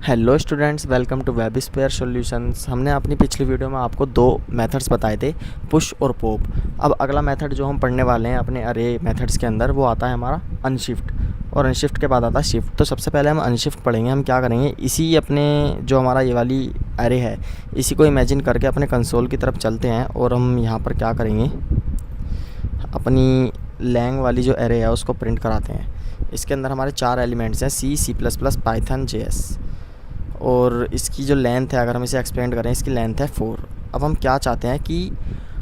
Hello students, welcome to web square solutions. हमने अपनी पिछली वीडियो में आपको दो मेथड्स बताए थे, पुश और पॉप। अब अगला मेथड जो हम पढ़ने वाले हैं अपने अरे मेथड्स के अंदर, वो आता है हमारा अनशिफ्ट, और अनशिफ्ट के बाद आता है शिफ्ट। तो सबसे पहले हम अनशिफ्ट पढ़ेंगे। हम क्या करेंगे, इसी अपने जो हमारा ये वाली अरे है, इसी को इमेजिन करके अपने कंसोल की तरफ चलते हैं और हम यहाँ पर क्या करेंगे, अपनी लैंग वाली जो अरे है उसको प्रिंट कराते हैं। इसके अंदर हमारे 4 एलिमेंट्स हैं, C plus plus, Python, JS, और इसकी जो लेंथ है, अगर हम इसे एक्सपेंड करें, इसकी लेंथ है 4। अब हम क्या चाहते हैं कि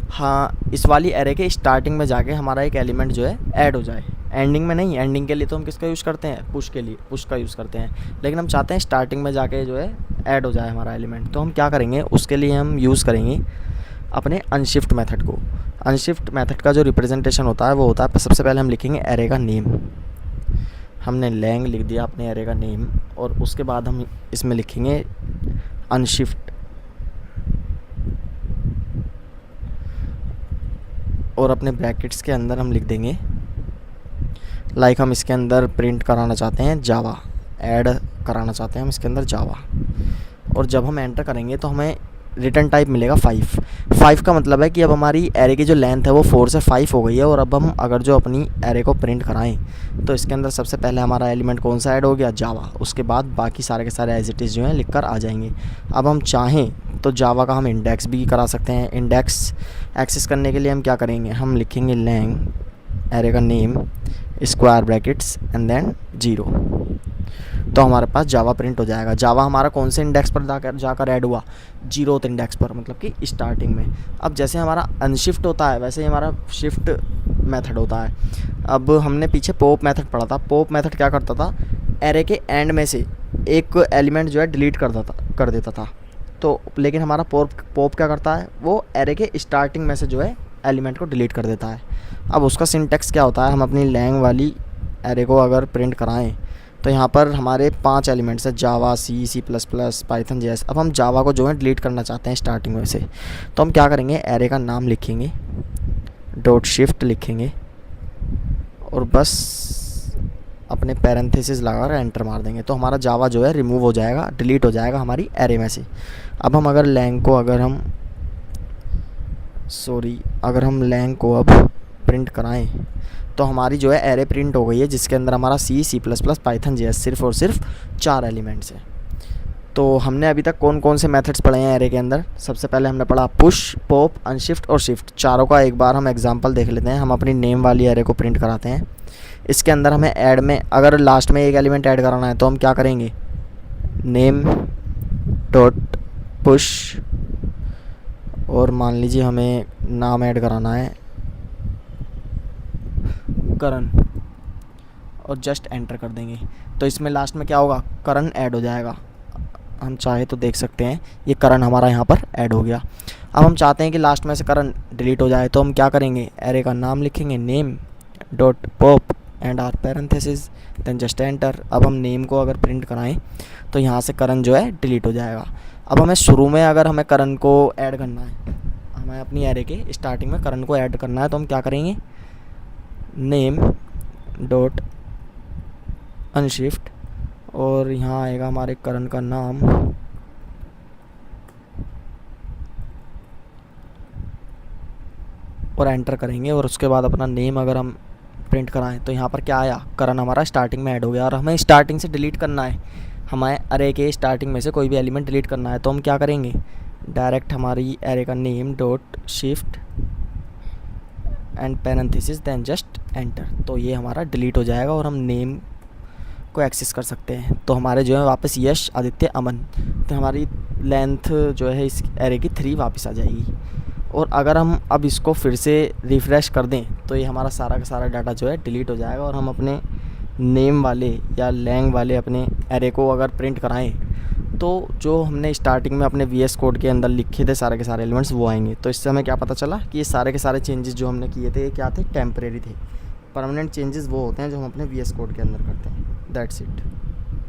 हाँ, इस वाली एरे के स्टार्टिंग में जाके हमारा एक एलिमेंट जो है ऐड हो जाए। एंडिंग में नहीं, एंडिंग के लिए तो हम किसका यूज़ करते हैं, पुश के लिए, पुश का यूज़ करते हैं। लेकिन हम चाहते हैं स्टार्टिंग में जाके जो है ऐड हो जाए हमारा एलिमेंट। तो हम क्या करेंगे, उसके लिए हम यूज़ करेंगे अपने अनशिफ्ट मेथड को। अनशिफ्ट मेथड का जो रिप्रेजेंटेशन होता है वो होता है, सबसे पहले हम लिखेंगे एरे का नेम। हमने लैंग लिख दिया अपने एरे का नेम, और उसके बाद हम इसमें लिखेंगे अनशिफ्ट, और अपने ब्रैकेट्स के अंदर हम लिख देंगे लाइक हम इसके अंदर प्रिंट कराना चाहते हैं जावा, ऐड कराना चाहते हैं हम इसके अंदर जावा। और जब हम एंटर करेंगे तो हमें रिटर्न टाइप मिलेगा 5 का मतलब है कि अब हमारी एरे की जो लेंथ है वो 4 से 5 हो गई है। और अब हम अगर जो अपनी एरे को प्रिंट कराएं तो इसके अंदर सबसे पहले हमारा एलिमेंट कौन सा ऐड हो गया, जावा। उसके बाद बाकी सारे के सारे एज इट इज़ जो हैं लिख कर आ जाएंगे। अब हम चाहें तो जावा का हम इंडेक्स भी करा सकते हैं। इंडेक्स एक्सेस करने के लिए हम क्या करेंगे, हम लिखेंगे लैंग एरे का name square brackets and then 0, तो हमारे पास जावा प्रिंट हो जाएगा। जावा हमारा कौन से इंडेक्स पर जाकर ऐड हुआ, 0th इंडेक्स पर, मतलब कि स्टार्टिंग में। अब जैसे हमारा अनशिफ्ट होता है वैसे ही हमारा शिफ्ट मेथड होता है। अब हमने पीछे पॉप मेथड पढ़ा था। पॉप मेथड क्या करता था, एरे के एंड में से एक एलिमेंट जो है डिलीट कर देता था। तो लेकिन हमारा पॉप क्या करता है, वो एरे के स्टार्टिंग में से जो है एलिमेंट को डिलीट कर देता है। अब उसका सिंटेक्स क्या होता है, हम अपनी लैंग वाली एरे को अगर प्रिंट कराएं तो यहाँ पर हमारे 5 एलिमेंट्स हैं, Java, C plus plus, Python, JS। अब हम जावा को जो है डिलीट करना चाहते हैं स्टार्टिंग में से, तो हम क्या करेंगे, एरे का नाम लिखेंगे, डॉट शिफ्ट लिखेंगे, और बस अपने पैरेंथेसिस लगाकर एंटर मार देंगे। तो हमारा जावा जो है रिमूव हो जाएगा, डिलीट हो जाएगा हमारी एरे में से। अब हम अगर लैंग को अगर हम लैंग को अब प्रिंट कराएं तो हमारी जो है एरे प्रिंट हो गई है, जिसके अंदर हमारा C plus plus, Python, JS सिर्फ और सिर्फ 4 एलिमेंट्स हैं। तो हमने अभी तक कौन कौन से मेथड्स पढ़े हैं एरे के अंदर। सबसे पहले हमने पढ़ा पुश, पॉप, अनशिफ्ट और शिफ्ट। चारों का एक बार हम एग्जांपल देख लेते हैं। हम अपनी नेम वाली एरे को प्रिंट कराते हैं। इसके अंदर हमें ऐड में अगर लास्ट में एक एलिमेंट ऐड कराना है तो हम क्या करेंगे, नेम डॉट पुश, और मान लीजिए हमें नाम ऐड कराना है करण, और जस्ट एंटर कर देंगे। तो इसमें लास्ट में क्या होगा, करण ऐड हो जाएगा। हम चाहे तो देख सकते हैं ये करण हमारा यहाँ पर ऐड हो गया। अब हम चाहते हैं कि लास्ट में से करण डिलीट हो जाए, तो हम क्या करेंगे, एरे का नाम लिखेंगे name dot pop and our parenthesis then just enter. अब हम नेम को अगर प्रिंट कराएं तो यहाँ से करण जो है डिलीट हो जाएगा। अब हमें शुरू में अगर हमें करण को ऐड करना है, हमें अपनी एरे के स्टार्टिंग में करण को ऐड करना है, तो हम क्या करेंगे, नेम डॉट अनशिफ्ट, और यहाँ आएगा हमारे करण का नाम, और एंटर करेंगे। और उसके बाद अपना नेम अगर हम प्रिंट कराएं तो यहाँ पर क्या आया, करण हमारा स्टार्टिंग में ऐड हो गया। और हमें स्टार्टिंग से डिलीट करना है, हमें अरे के स्टार्टिंग में से कोई भी एलिमेंट डिलीट करना है, तो हम क्या करेंगे, डायरेक्ट हमारी एरे का name dot shift and parenthesis then just enter. तो ये हमारा डिलीट हो जाएगा और हम नेम को एक्सेस कर सकते हैं। तो हमारे जो है वापस यश, आदित्य, अमन, तो हमारी लेंथ जो है इस एरे की 3 वापस आ जाएगी। और अगर हम अब इसको फिर से रिफ़्रेश कर दें तो ये हमारा सारा का सारा डाटा जो है डिलीट हो जाएगा, और हम अपने नेम वाले या लैंग वाले अपने एरे को अगर प्रिंट कराएं तो जो हमने स्टार्टिंग में अपने VS कोड के अंदर लिखे थे सारे के सारे एलिमेंट्स वो आएंगे। तो इससे हमें क्या पता चला कि ये सारे के सारे चेंजेस जो हमने किए थे ये क्या थे, टेम्परेरी थे। परमानेंट चेंजेस वो होते हैं जो हम अपने VS कोड के अंदर करते हैं। That's it.